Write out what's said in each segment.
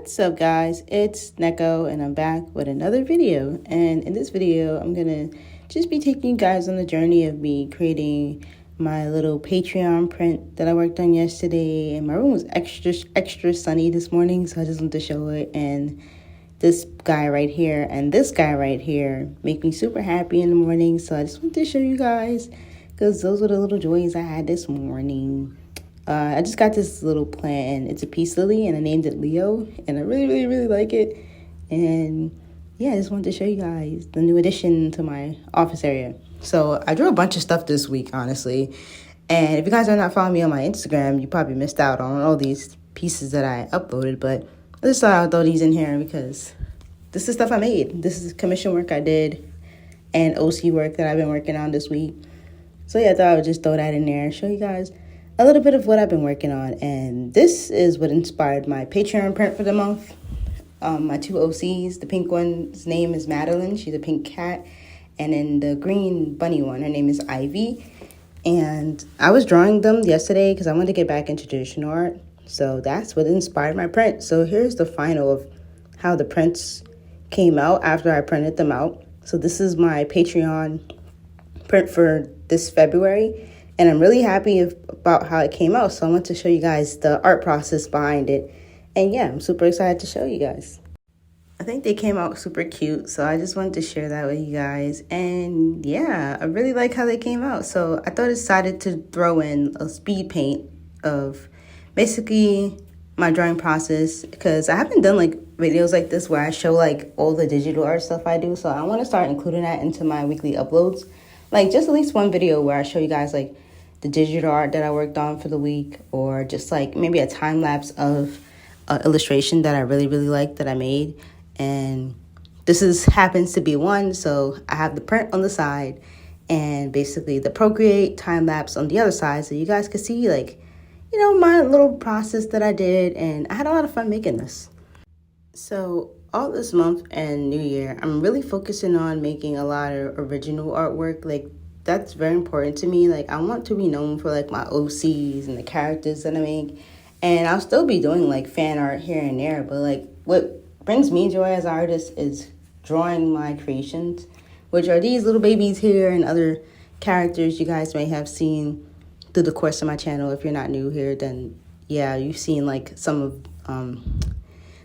What's up, guys? It's Neko and I'm back with another video. And in this video, I'm gonna just be taking you guys on the journey of me creating my little Patreon print that I worked on yesterday. And my room was extra sunny this morning, so I just wanted to show it. And this guy right here and this guy right here make me super happy in the morning, so I just wanted to show you guys because those were the little joys I had this morning. I just got this little plant. It's a peace lily, and I named it Leo, and I really like it. And yeah, I just wanted to show you guys the new addition to my office area. So I drew a bunch of stuff this week, honestly. And if you guys are not following me on my Instagram, you probably missed out on all these pieces that I uploaded. But I just thought I'd throw these in here because this is stuff I made. This is commission work I did and OC work that I've been working on this week. So yeah, I thought I would just throw that in there and show you guys a little bit of what I've been working on. And this is what inspired my Patreon print for the month. My two OCs, the pink one's name is Madeline. She's a pink cat. And then the green bunny one, her name is Ivy. And I was drawing them yesterday because I wanted to get back into traditional art. So that's what inspired my print. So here's the final of how the prints came out after I printed them out. So this is my Patreon print for this February. And I'm really happy about how it came out. So I want to show you guys the art process behind it. And yeah, I'm super excited to show you guys. I think they came out super cute. So I just wanted to share that with you guys. And yeah, I really like how they came out. So I decided to throw in a speed paint of basically my drawing process. Because I haven't done like videos like this where I show like all the digital art stuff I do. So I want to start including that into my weekly uploads. Like just at least one video where I show you guys like the digital art that I worked on for the week, or just like maybe a time lapse of an illustration that I really like that I made. And this happens to be one, so I have the print on the side and basically the Procreate time lapse on the other side, so you guys can see like, you know, my little process that I did. And I had a lot of fun making this. So all this month and New Year, I'm really focusing on making a lot of original artwork. Like that's very important to me. Like I want to be known for like my OCs and the characters that I make. And I'll still be doing like fan art here and there, but like what brings me joy as an artist is drawing my creations, which are these little babies here and other characters you guys may have seen through the course of my channel. If you're not new here, then yeah, you've seen like some of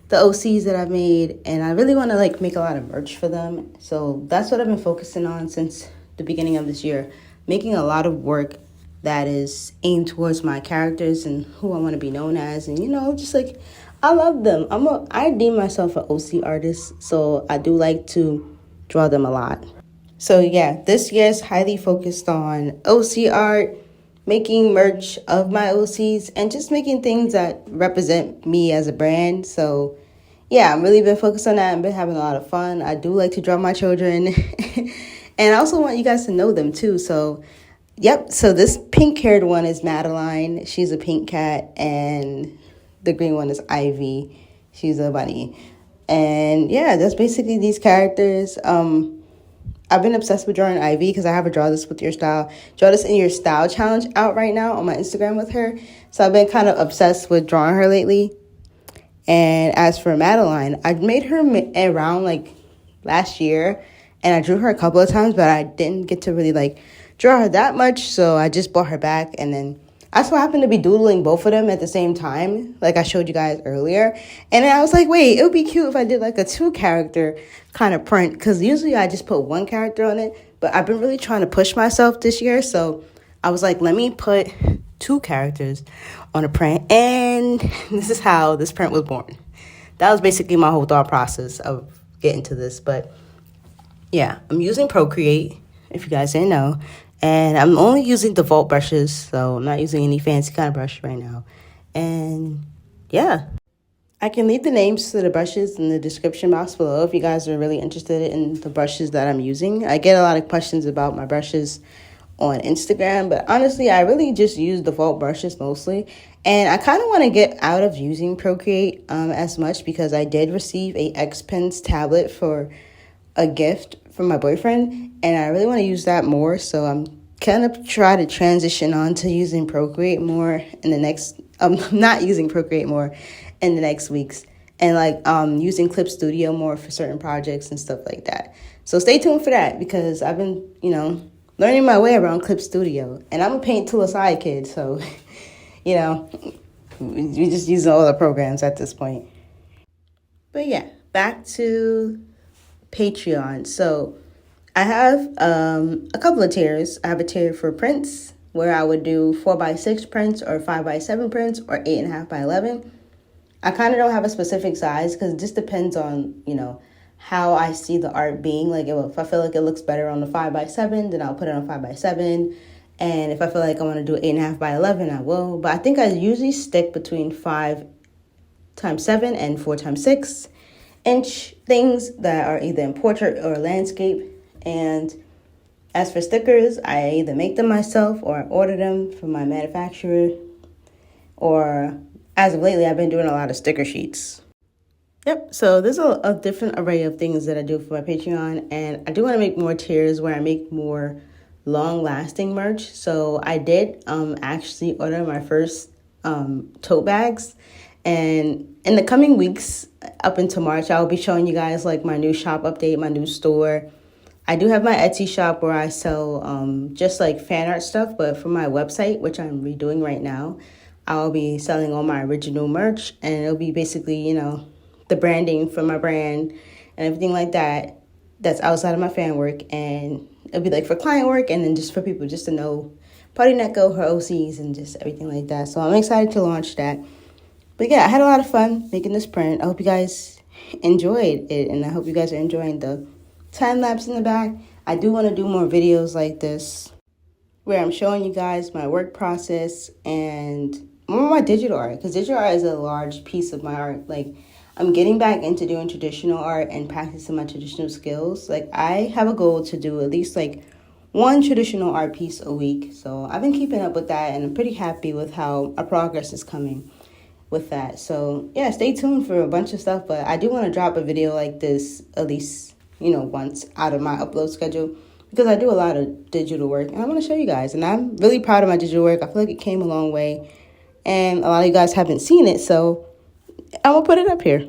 the OCs that I've made, and I really want to like make a lot of merch for them. So that's what I've been focusing on since the beginning of this year, making a lot of work that is aimed towards my characters and who I want to be known as. And you know, just like I love them. I deem myself an OC artist, so I do like to draw them a lot. So yeah, this year is highly focused on OC art, making merch of my OCs, and just making things that represent me as a brand. So yeah, I've really been focused on that and been having a lot of fun. I do like to draw my children. And I also want you guys to know them too. So yep, so this pink-haired one is Madeline. She's a pink cat. And the green one is Ivy. She's a bunny. And yeah, that's basically these characters. I've been obsessed with drawing Ivy because I have a draw this with your style. Draw this in your style challenge out right now on my Instagram with her. So I've been kind of obsessed with drawing her lately. And as for Madeline, I made her around like last year. And I drew her a couple of times, but I didn't get to really like draw her that much. So I just brought her back. And then I so happened to be doodling both of them at the same time, like I showed you guys earlier. And then I was like, wait, it would be cute if I did like a 2-character kind of print, because usually I just put 1 character on it. But I've been really trying to push myself this year. So I was like, let me put 2 characters on a print. And this is how this print was born. That was basically my whole thought process of getting to this. But yeah, I'm using Procreate, if you guys didn't know. And I'm only using default brushes, so I'm not using any fancy kind of brush right now. And yeah, I can leave the names to the brushes in the description box below if you guys are really interested in the brushes that I'm using. I get a lot of questions about my brushes on Instagram, but honestly, I really just use default brushes mostly. And I kind of want to get out of using Procreate as much, because I did receive a X Pens tablet for a gift from my boyfriend, and I really want to use that more. So I'm kind of try to transition on to using Procreate more in the next not using Procreate more in the next weeks. and like using Clip Studio more for certain projects and stuff like that. So stay tuned for that, because I've been, learning my way around Clip Studio, and I'm a paint tool aside kid, so we just use all the programs at this point. But yeah, back to Patreon. So I have a couple of tiers. I have a tier for prints where I would do 4x6 prints or 5x7 prints or 8.5x11. I kind of don't have a specific size because it just depends on, how I see the art being. Like if I feel like it looks better on the 5x7, then I'll put it on 5x7. And if I feel like I want to do 8.5x11, I will. But I think I usually stick between 5x7 and 4x6 inch things that are either in portrait or landscape. And as for stickers, I either make them myself or I order them from my manufacturer. Or as of lately, I've been doing a lot of sticker sheets. Yep, so there's a different array of things that I do for my Patreon, and I do want to make more tiers where I make more long-lasting merch. So I did actually order my first tote bags, and in the coming weeks up into March, I'll be showing you guys like my new shop update, my new store. I do have my Etsy shop where I sell just like fan art stuff, but for my website, which I'm redoing right now, I'll be selling all my original merch, and it'll be basically, the branding for my brand and everything like that that's outside of my fan work. And it'll be like for client work and then just for people just to know Partiineko, her OCs, and just everything like that. So I'm excited to launch that. But yeah, I had a lot of fun making this print. I hope you guys enjoyed it, and I hope you guys are enjoying the time lapse in the back. I do want to do more videos like this where I'm showing you guys my work process and more of my digital art, because digital art is a large piece of my art. Like, I'm getting back into doing traditional art and practicing my traditional skills. Like, I have a goal to do at least like one traditional art piece a week. So I've been keeping up with that, and I'm pretty happy with how our progress is coming with that. So yeah, stay tuned for a bunch of stuff, but I do want to drop a video like this at least, once out of my upload schedule, because I do a lot of digital work and I want to show you guys. And I'm really proud of my digital work. I feel like it came a long way, and a lot of you guys haven't seen it, so I'm gonna put it up here.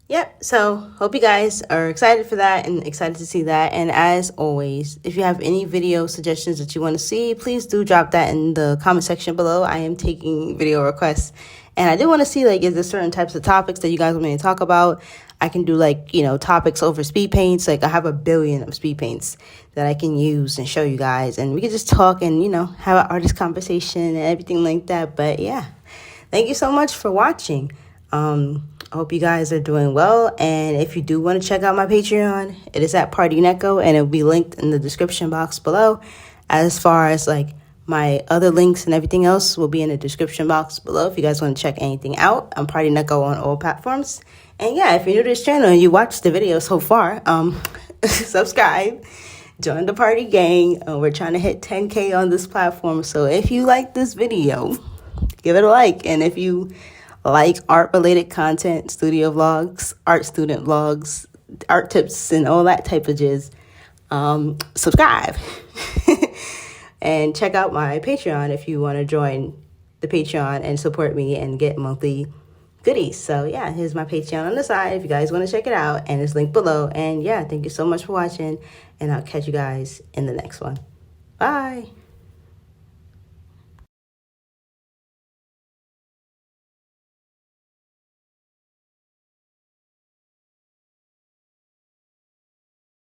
Yep, so hope you guys are excited for that and excited to see that. And as always, if you have any video suggestions that you want to see, please do drop that in the comment section below. I am taking video requests, and I do want to see, like, is there certain types of topics that you guys want me to talk about? I can do, like, topics over speed paints. Like, I have a billion of speed paints that I can use and show you guys, and we can just talk and, have an artist conversation and everything like that. But yeah, thank you so much for watching. I hope you guys are doing well, and if you do want to check out my Patreon, it is at Partiineko, and it will be linked in the description box below. As far as like my other links and everything else will be in the description box below if you guys want to check anything out. I'm Partiineko on all platforms. And yeah, if you're new to this channel and you watched the video so far, subscribe, join the party gang. We're trying to hit 10K on this platform, so if you like this video, give it a like. And if you like art-related content, studio vlogs, art student vlogs, art tips, and all that type of jizz, subscribe. And check out my Patreon if you want to join the Patreon and support me and get monthly goodies. So yeah, here's my Patreon on the side if you guys want to check it out, and it's linked below. And yeah, thank you so much for watching, and I'll catch you guys in the next one. Bye.